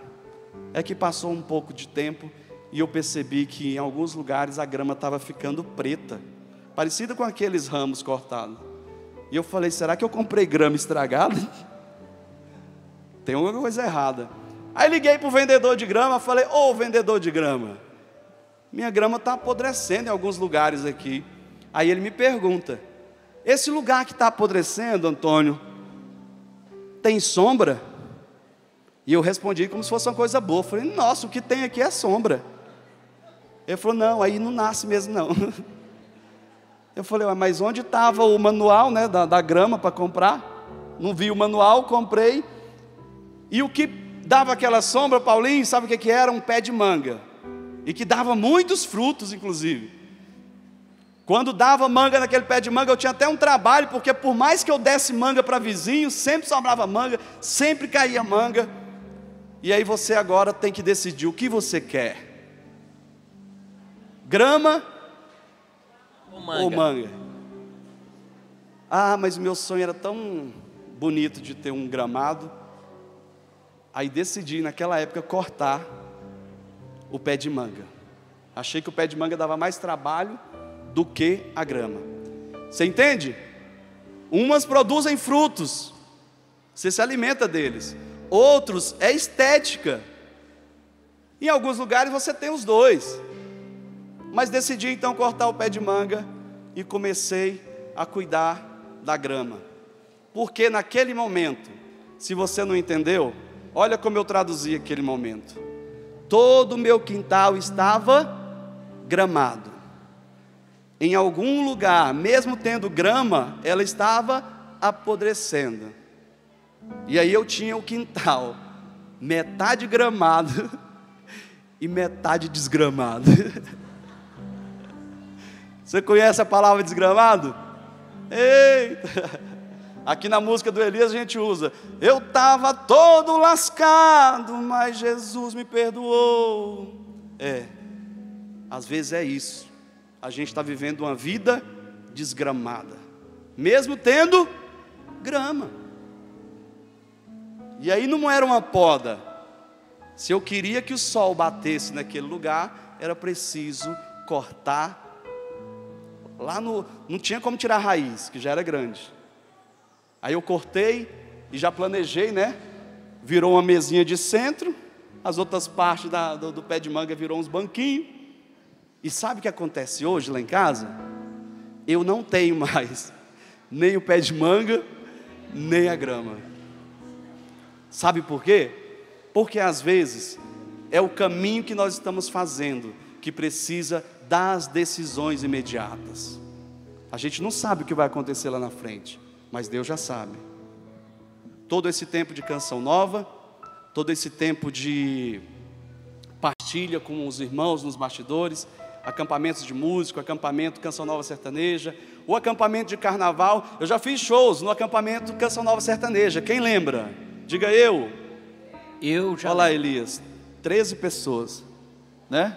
S2: é que passou um pouco de tempo e eu percebi que em alguns lugares a grama estava ficando preta, parecida com aqueles ramos cortados. E eu falei, será que eu comprei grama estragada? Tem alguma coisa errada. Aí liguei para o vendedor de grama, falei, ô vendedor de grama, minha grama está apodrecendo em alguns lugares aqui. Aí ele me pergunta, esse lugar que está apodrecendo, Antônio, tem sombra? E eu respondi como se fosse uma coisa boa. Falei, nossa, o que tem aqui é sombra. Ele falou, não, aí não nasce mesmo não. Eu falei, mas onde estava o manual, né, da grama para comprar? Não vi o manual, comprei. E o que dava aquela sombra, Paulinho, sabe o que era? Um pé de manga. E que dava muitos frutos, inclusive. Quando dava manga naquele pé de manga, eu tinha até um trabalho, porque por mais que eu desse manga para vizinho, sempre sobrava manga, sempre caía manga. E aí você agora tem que decidir o que você quer. Grama ou manga? Ah, mas o meu sonho era tão bonito de ter um gramado. Aí decidi naquela época cortar o pé de manga. Achei que o pé de manga dava mais trabalho do que a grama. Você entende? Umas produzem frutos, você se alimenta deles. Outros é estética. Em alguns lugares você tem os dois. Mas decidi então cortar o pé de manga e comecei a cuidar da grama. Porque naquele momento, se você não entendeu, olha como eu traduzi aquele momento. Todo o meu quintal estava gramado. Em algum lugar, mesmo tendo grama, ela estava apodrecendo. E aí eu tinha o quintal, metade gramado e metade desgramado. Você conhece a palavra desgramado? Eita! Aqui na música do Elias a gente usa, eu estava todo lascado, mas Jesus me perdoou. Às vezes é isso. A gente está vivendo uma vida desgramada, mesmo tendo grama. E aí não era uma poda. Se eu queria que o sol batesse naquele lugar, era preciso cortar. Lá não tinha como tirar a raiz, que já era grande. Aí eu cortei e já planejei, né? Virou uma mesinha de centro, as outras partes do pé de manga virou uns banquinhos. E sabe o que acontece hoje lá em casa? Eu não tenho mais nem o pé de manga, nem a grama. Sabe por quê? Porque às vezes é o caminho que nós estamos fazendo que precisa das decisões imediatas. A gente não sabe o que vai acontecer lá na frente, mas Deus já sabe. Todo esse tempo de canção nova, todo esse tempo de partilha com os irmãos nos bastidores, acampamentos de músico, acampamento Canção Nova Sertaneja, o acampamento de carnaval. Eu já fiz shows no acampamento Canção Nova Sertaneja, quem lembra? Diga eu.
S3: Eu já.
S2: Olha lá, Elias, 13 pessoas, né?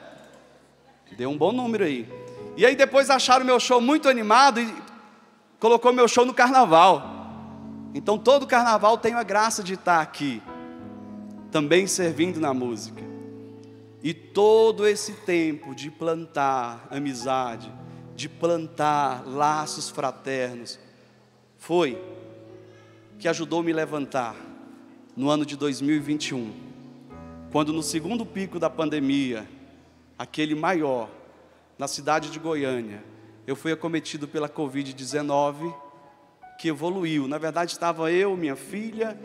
S2: Deu um bom número aí. E aí depois acharam meu show muito animado e colocou meu show no carnaval. Então todo carnaval tenho a graça de estar aqui, também servindo na música. E todo esse tempo de plantar amizade, de plantar laços fraternos, foi que ajudou me levantar no ano de 2021, quando no segundo pico da pandemia, aquele maior, na cidade de Goiânia, eu fui acometido pela Covid-19, que evoluiu. Na verdade estava eu, minha filha,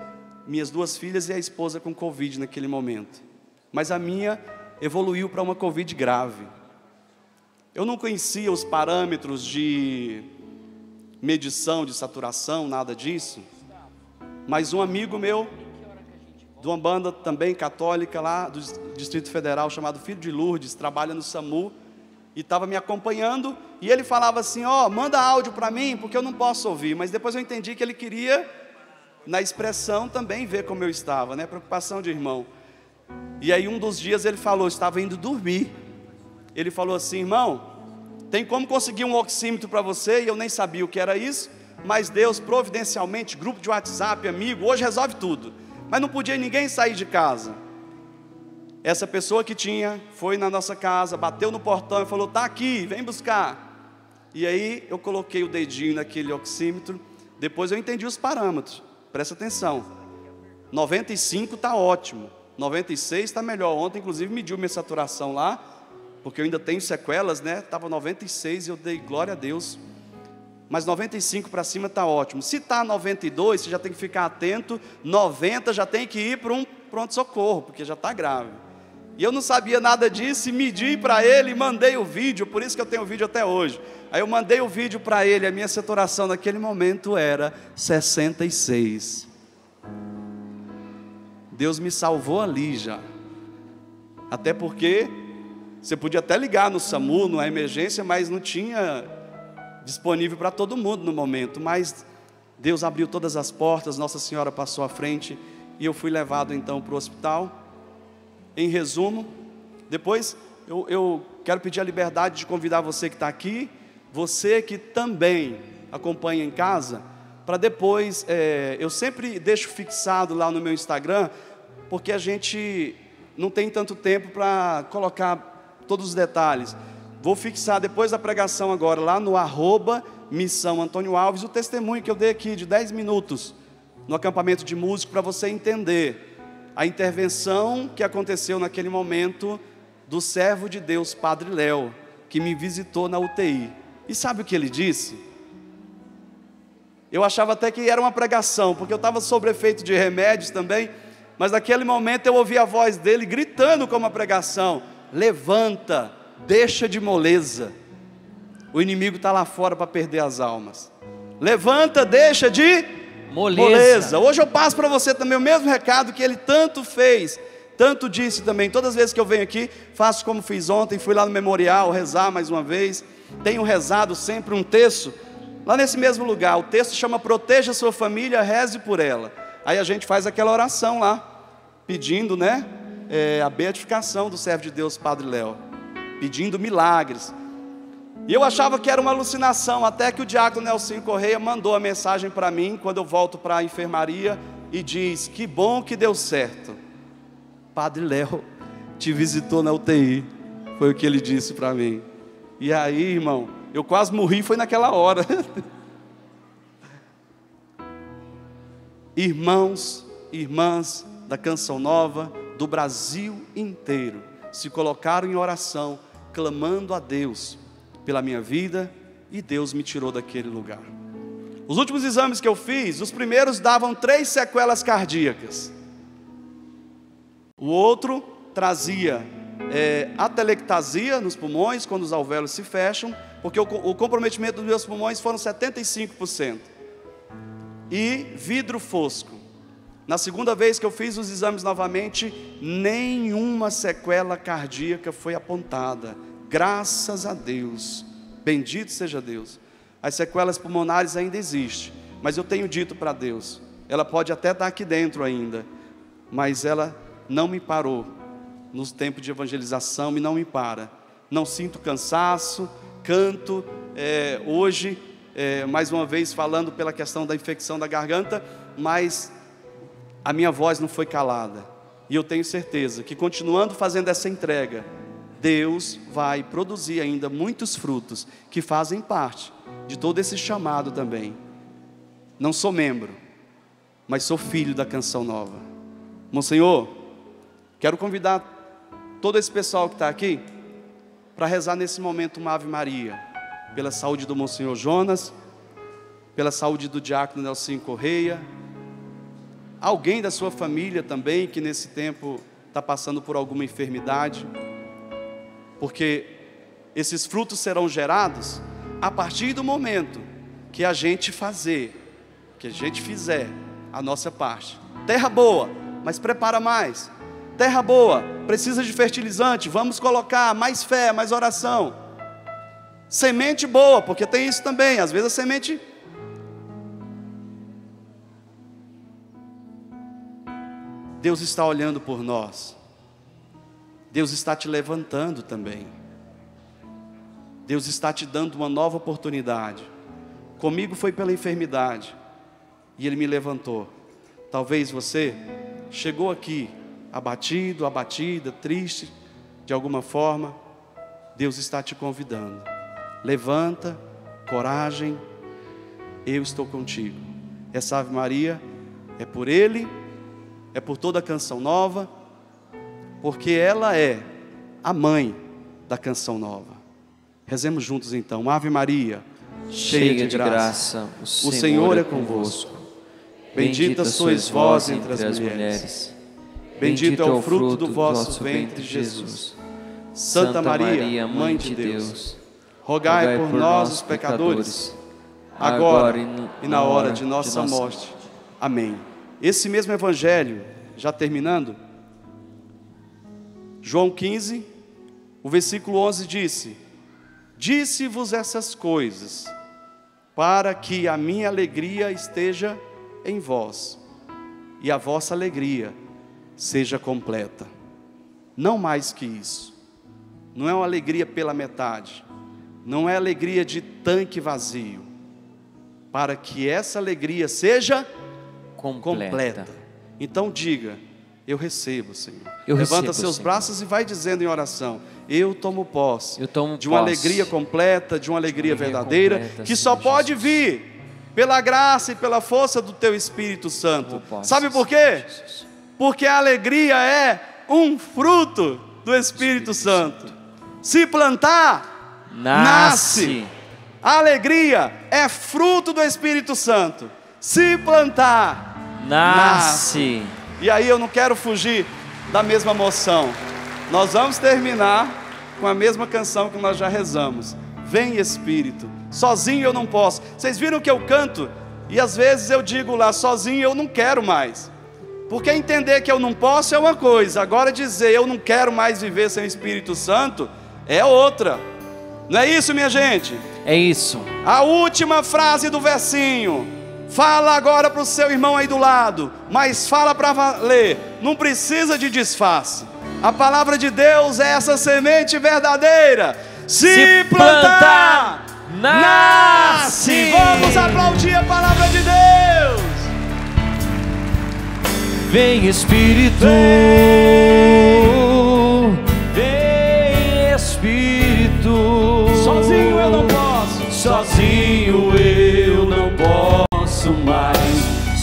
S2: minhas 2 filhas e a esposa com Covid naquele momento. Mas a minha evoluiu para uma Covid grave. Eu não conhecia os parâmetros de medição de saturação, nada disso. Mas um amigo meu, de uma banda também católica lá do Distrito Federal, chamado Filho de Lourdes, trabalha no SAMU, e estava me acompanhando, e ele falava assim, manda áudio para mim, porque eu não posso ouvir. Mas depois eu entendi que ele queria, na expressão, também ver como eu estava, né? Preocupação de irmão. E aí um dos dias ele falou, estava indo dormir. Ele falou assim, irmão, Tem como conseguir um oxímetro para você, e eu nem sabia o que era isso, mas Deus providencialmente, grupo de WhatsApp, amigo, hoje resolve tudo. Mas não podia ninguém sair de casa. Essa pessoa que tinha, foi na nossa casa, bateu no portão e falou, está aqui, vem buscar. E aí eu coloquei o dedinho naquele oxímetro, depois eu entendi os parâmetros, presta atenção. 95 está ótimo, 96 está melhor. Ontem inclusive mediu minha saturação lá, porque eu ainda tenho sequelas, né? Estava 96 e eu dei glória a Deus. Mas 95 para cima está ótimo. Se está 92, você já tem que ficar atento. 90 já tem que ir para um pronto-socorro, porque já está grave. E eu não sabia nada disso, e medi para ele e mandei o vídeo, por isso que eu tenho o vídeo até hoje. Aí eu mandei o vídeo para ele, a minha saturação naquele momento era 66. Deus me salvou ali já. Até porque você podia até ligar no SAMU, numa emergência, mas não tinha disponível para todo mundo no momento. Mas Deus abriu todas as portas, Nossa Senhora passou à frente, e eu fui levado então para o hospital. Em resumo, depois eu quero pedir a liberdade de convidar você que está aqui, você que também acompanha em casa, para depois, eu sempre deixo fixado lá no meu Instagram, porque a gente não tem tanto tempo para colocar todos os detalhes. Vou fixar depois da pregação agora, lá no @Missão Antônio Alves, o testemunho que eu dei aqui de 10 minutos, no acampamento de músico, para você entender a intervenção que aconteceu naquele momento, do servo de Deus, Padre Léo, que me visitou na UTI. E sabe o que ele disse? Eu achava até que era uma pregação, porque eu estava sob efeito de remédios também, mas naquele momento eu ouvi a voz dele gritando como uma pregação: levanta, deixa de moleza, o inimigo está lá fora para perder as almas. Levanta, deixa de moleza. Hoje eu passo para você também o mesmo recado que ele tanto fez, tanto disse também. Todas as vezes que eu venho aqui, faço como fiz ontem, fui lá no memorial rezar mais uma vez. Tenho rezado sempre um texto, lá nesse mesmo lugar. O texto chama Proteja Sua Família, Reze por Ela. Aí a gente faz aquela oração lá, pedindo, né, a beatificação do servo de Deus, Padre Léo, pedindo milagres. E eu achava que era uma alucinação, até que o diácono Nelson Correia mandou a mensagem para mim, quando eu volto para a enfermaria, e diz: que bom que deu certo, Padre Léo te visitou na UTI, foi o que ele disse para mim. E aí, irmão, eu quase morri, foi naquela hora. Irmãos, irmãs da Canção Nova, do Brasil inteiro, se colocaram em oração, clamando a Deus pela minha vida, e Deus me tirou daquele lugar. Os últimos exames que eu fiz, os primeiros davam 3 sequelas cardíacas. O outro trazia atelectasia nos pulmões, quando os alvéolos se fecham, porque o comprometimento dos meus pulmões foram 75%. E vidro fosco. Na segunda vez que eu fiz os exames novamente, nenhuma sequela cardíaca foi apontada. Graças a Deus, bendito seja Deus. As sequelas pulmonares ainda existem, mas eu tenho dito para Deus, ela pode até estar aqui dentro ainda, mas ela não me parou nos tempos de evangelização, e não me para. Não sinto cansaço, canto, hoje, mais uma vez falando pela questão da infecção da garganta, mas a minha voz não foi calada, e eu tenho certeza que continuando fazendo essa entrega, Deus vai produzir ainda muitos frutos, que fazem parte de todo esse chamado também. Não sou membro, mas sou filho da Canção Nova. Monsenhor, quero convidar todo esse pessoal que está aqui, para rezar nesse momento uma Ave Maria, pela saúde do Monsenhor Jonas, pela saúde do diácono Nelson Correia, alguém da sua família também, que nesse tempo está passando por alguma enfermidade, porque esses frutos serão gerados a partir do momento que a gente fizer a nossa parte. Terra boa, mas prepara mais. Terra boa, precisa de fertilizante, vamos colocar mais fé, mais oração. Semente boa, porque tem isso também, às vezes a semente... Deus está olhando por nós. Deus está te levantando também. Deus está te dando uma nova oportunidade. Comigo foi pela enfermidade e Ele me levantou. Talvez você chegou aqui abatido, abatida, triste, de alguma forma. Deus está te convidando. Levanta, coragem, eu estou contigo. Essa Ave Maria é por Ele, é por toda a Canção Nova, porque ela é a mãe da Canção Nova. Rezemos juntos então. Ave Maria, cheia de graça, o Senhor é convosco. Bendita sois vós entre as mulheres. Bendito é o fruto do vosso ventre, Jesus. Santa Maria, Mãe de Deus, rogai por nós, os pecadores, agora e na hora de nossa morte. Amém. Esse mesmo evangelho, já terminando, João 15, o versículo 11 disse-vos essas coisas, para que a minha alegria esteja em vós, e a vossa alegria seja completa. Não mais que isso. Não é uma alegria pela metade, não é alegria de tanque vazio, para que essa alegria seja completa. Então diga: eu recebo, Senhor. Levanta seus braços e vai dizendo em oração: eu tomo posse de uma alegria completa, de uma alegria verdadeira, que só pode vir pela graça e pela força do Teu Espírito Santo. Sabe por quê? Porque a alegria é um fruto do Espírito Santo. Se plantar, nasce. A alegria é fruto do Espírito Santo. Se plantar, nasce. E aí eu não quero fugir da mesma moção. Nós vamos terminar com a mesma canção que nós já rezamos. Vem Espírito. Sozinho eu não posso. Vocês viram que eu canto e às vezes eu digo lá, sozinho eu não quero mais. Porque entender que eu não posso é uma coisa, agora dizer eu não quero mais viver sem o Espírito Santo é outra. Não é isso, minha gente?
S3: É isso.
S2: A última frase do versinho. Fala agora para o seu irmão aí do lado, mas fala para valer. Não precisa de disfarce. A palavra de Deus é essa semente verdadeira. Se plantar, nasce. Vamos aplaudir a palavra de Deus.
S3: Vem Espírito, vem Espírito.
S2: Sozinho eu não posso.
S3: Sozinho eu não posso mais.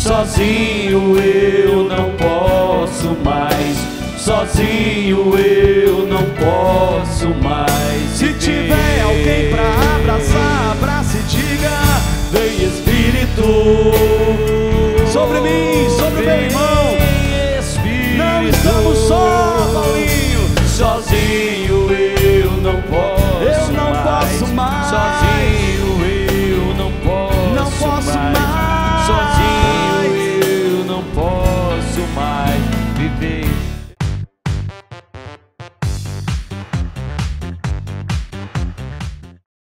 S3: Sozinho eu não posso mais. Sozinho eu não posso mais.
S2: Se tiver alguém pra abraçar, abrace e diga:
S3: vem Espírito.